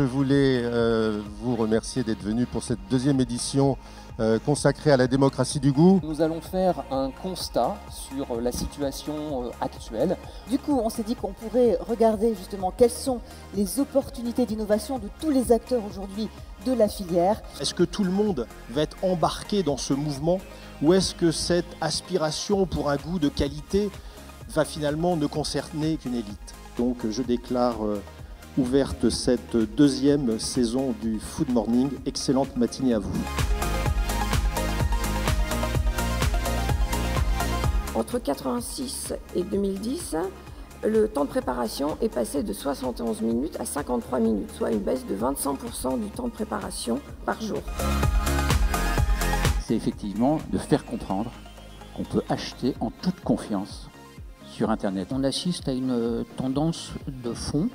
Je voulais vous remercier d'être venu pour cette deuxième édition consacrée à la démocratie du goût. Nous allons faire un constat sur la situation actuelle. Du coup, on s'est dit qu'on pourrait regarder justement quelles sont les opportunités d'innovation de tous les acteurs aujourd'hui de la filière. Est-ce que tout le monde va être embarqué dans ce mouvement ou est-ce que cette aspiration pour un goût de qualité va finalement ne concerner qu'une élite? Donc je déclare ouverte cette deuxième saison du Food Morning. Excellente matinée à vous. Entre 1986 et 2010, le temps de préparation est passé de 71 minutes à 53 minutes, soit une baisse de 25% du temps de préparation par jour. C'est effectivement de faire comprendre qu'on peut acheter en toute confiance sur Internet. On assiste à une tendance de fond,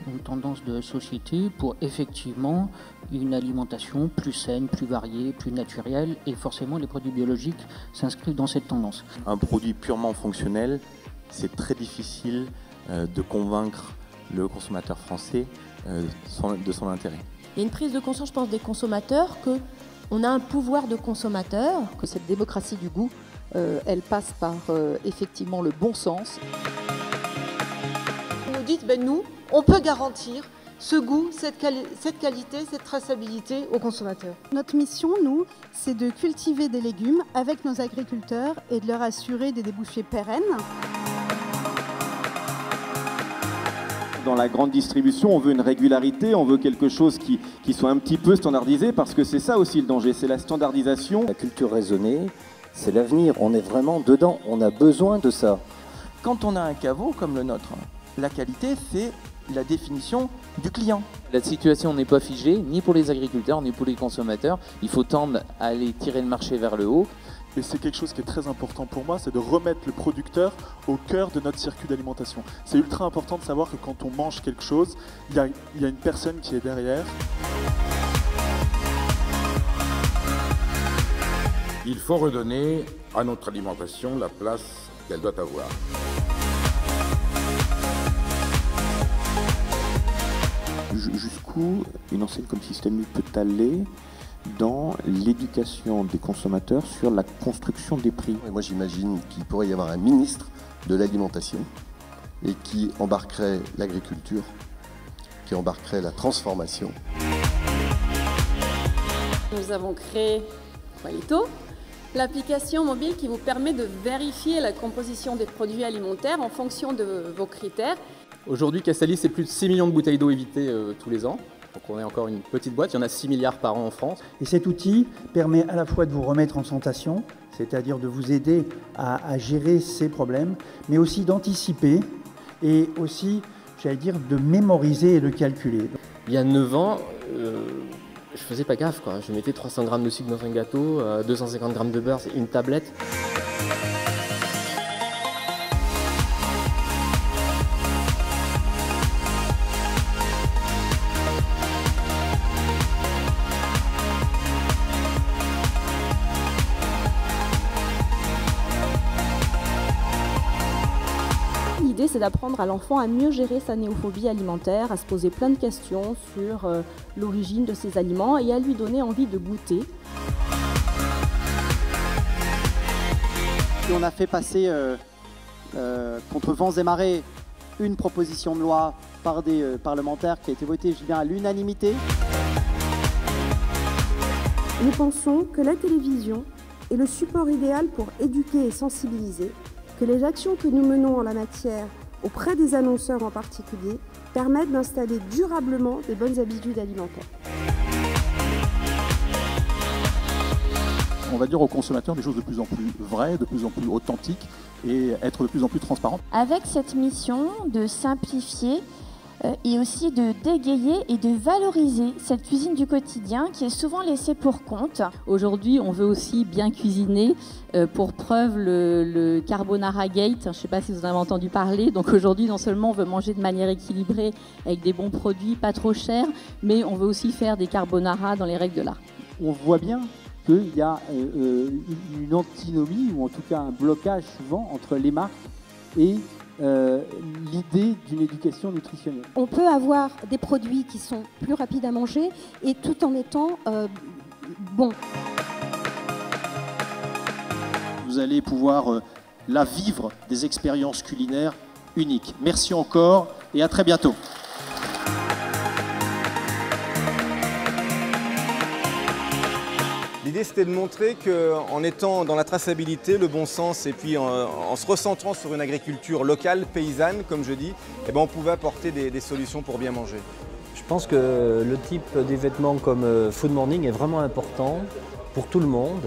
une tendance de société pour effectivement une alimentation plus saine, plus variée, plus naturelle, et forcément les produits biologiques s'inscrivent dans cette tendance. Un produit purement fonctionnel, c'est très difficile de convaincre le consommateur français de son intérêt. Il y a une prise de conscience, je pense, des consommateurs qu'on a un pouvoir de consommateur. Que cette démocratie du goût, elle passe par effectivement le bon sens. Vous nous dites, nous, on peut garantir ce goût, cette qualité, cette traçabilité aux consommateurs. Notre mission, nous, c'est de cultiver des légumes avec nos agriculteurs et de leur assurer des débouchés pérennes. Dans la grande distribution, on veut une régularité, on veut quelque chose qui soit un petit peu standardisé, parce que c'est ça aussi le danger, c'est la standardisation. La culture raisonnée, c'est l'avenir, on est vraiment dedans, on a besoin de ça. Quand on a un caveau comme le nôtre, la qualité, c'est la définition du client. La situation n'est pas figée, ni pour les agriculteurs, ni pour les consommateurs. Il faut tendre à aller tirer le marché vers le haut. Et c'est quelque chose qui est très important pour moi, c'est de remettre le producteur au cœur de notre circuit d'alimentation. C'est ultra important de savoir que quand on mange quelque chose, il y a une personne qui est derrière. Il faut redonner à notre alimentation la place qu'elle doit avoir. Jusqu'où une enseigne comme Système U peut aller dans l'éducation des consommateurs sur la construction des prix? Et moi j'imagine qu'il pourrait y avoir un ministre de l'alimentation et qui embarquerait l'agriculture, qui embarquerait la transformation. Nous avons créé Qualito, l'application mobile qui vous permet de vérifier la composition des produits alimentaires en fonction de vos critères. Aujourd'hui, Castalis, c'est plus de 6 millions de bouteilles d'eau évitées tous les ans. Donc on est encore une petite boîte, il y en a 6 milliards par an en France. Et cet outil permet à la fois de vous remettre en tentation, c'est-à-dire de vous aider à gérer ces problèmes, mais aussi d'anticiper et aussi, j'allais dire, de mémoriser et de calculer. Il y a 9 ans, je faisais pas gaffe, quoi. Je mettais 300 grammes de sucre dans un gâteau, 250 grammes de beurre, c'est une tablette. L'idée, c'est d'apprendre à l'enfant à mieux gérer sa néophobie alimentaire, à se poser plein de questions sur l'origine de ses aliments et à lui donner envie de goûter. On a fait passer contre vents et marées une proposition de loi par des parlementaires qui a été votée, je dis bien, à l'unanimité. Nous pensons que la télévision est le support idéal pour éduquer et sensibiliser, que les actions que nous menons en la matière, auprès des annonceurs en particulier, permettent d'installer durablement des bonnes habitudes alimentaires. On va dire aux consommateurs des choses de plus en plus vraies, de plus en plus authentiques et être de plus en plus transparentes. Avec cette mission de simplifier et aussi de dégayer et de valoriser cette cuisine du quotidien qui est souvent laissée pour compte. Aujourd'hui, on veut aussi bien cuisiner. Pour preuve, le Carbonara Gate, je ne sais pas si vous en avez entendu parler. Donc aujourd'hui, non seulement on veut manger de manière équilibrée avec des bons produits, pas trop chers, mais on veut aussi faire des carbonara dans les règles de l'art. On voit bien qu'il y a une antinomie, ou en tout cas un blocage souvent entre les marques et l'idée d'une éducation nutritionnelle. On peut avoir des produits qui sont plus rapides à manger et tout en étant bons. Vous allez pouvoir là vivre des expériences culinaires uniques. Merci encore et à très bientôt. L'idée, c'était de montrer qu'en étant dans la traçabilité, le bon sens, et puis en se recentrant sur une agriculture locale, paysanne, comme je dis, eh ben, on pouvait apporter des solutions pour bien manger. Je pense que le type d'événement comme Food Morning est vraiment important pour tout le monde,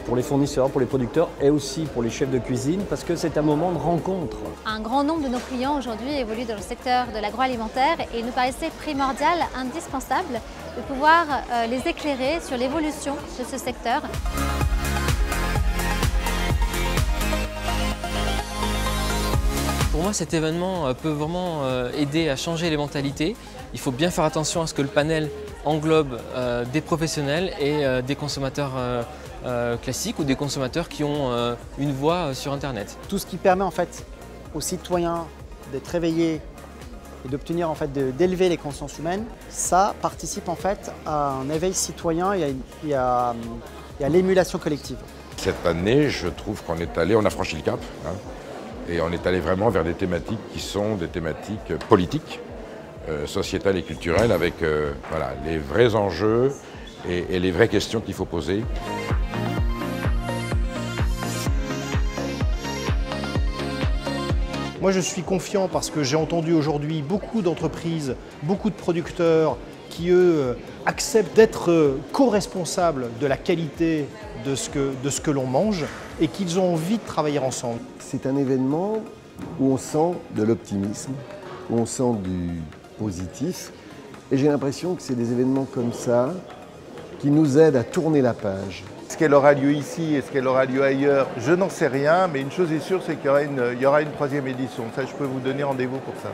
pour les fournisseurs, pour les producteurs et aussi pour les chefs de cuisine, parce que c'est un moment de rencontre. Un grand nombre de nos clients aujourd'hui évoluent dans le secteur de l'agroalimentaire et il nous paraissait primordial, indispensable, de pouvoir les éclairer sur l'évolution de ce secteur. Pour moi, cet événement peut vraiment aider à changer les mentalités. Il faut bien faire attention à ce que le panel englobe des professionnels et des consommateurs classiques ou des consommateurs qui ont une voix sur Internet. Tout ce qui permet en fait aux citoyens d'être réveillés et d'obtenir en fait d'élever les consciences humaines, ça participe en fait à un éveil citoyen et à l'émulation collective. Cette année, je trouve qu'on est allé, on a franchi le cap, hein, et on est allé vraiment vers des thématiques qui sont des thématiques politiques, sociétales et culturelles, avec voilà, les vrais enjeux et les vraies questions qu'il faut poser. Moi, je suis confiant parce que j'ai entendu aujourd'hui beaucoup d'entreprises, beaucoup de producteurs qui, eux, acceptent d'être co-responsables de la qualité de ce que l'on mange et qu'ils ont envie de travailler ensemble. C'est un événement où on sent de l'optimisme, où on sent du positif. Et j'ai l'impression que c'est des événements comme ça qui nous aident à tourner la page. Est-ce qu'elle aura lieu ici? Est-ce qu'elle aura lieu ailleurs? Je n'en sais rien, mais une chose est sûre, c'est qu'il y aura une troisième édition. Ça, je peux vous donner rendez-vous pour ça.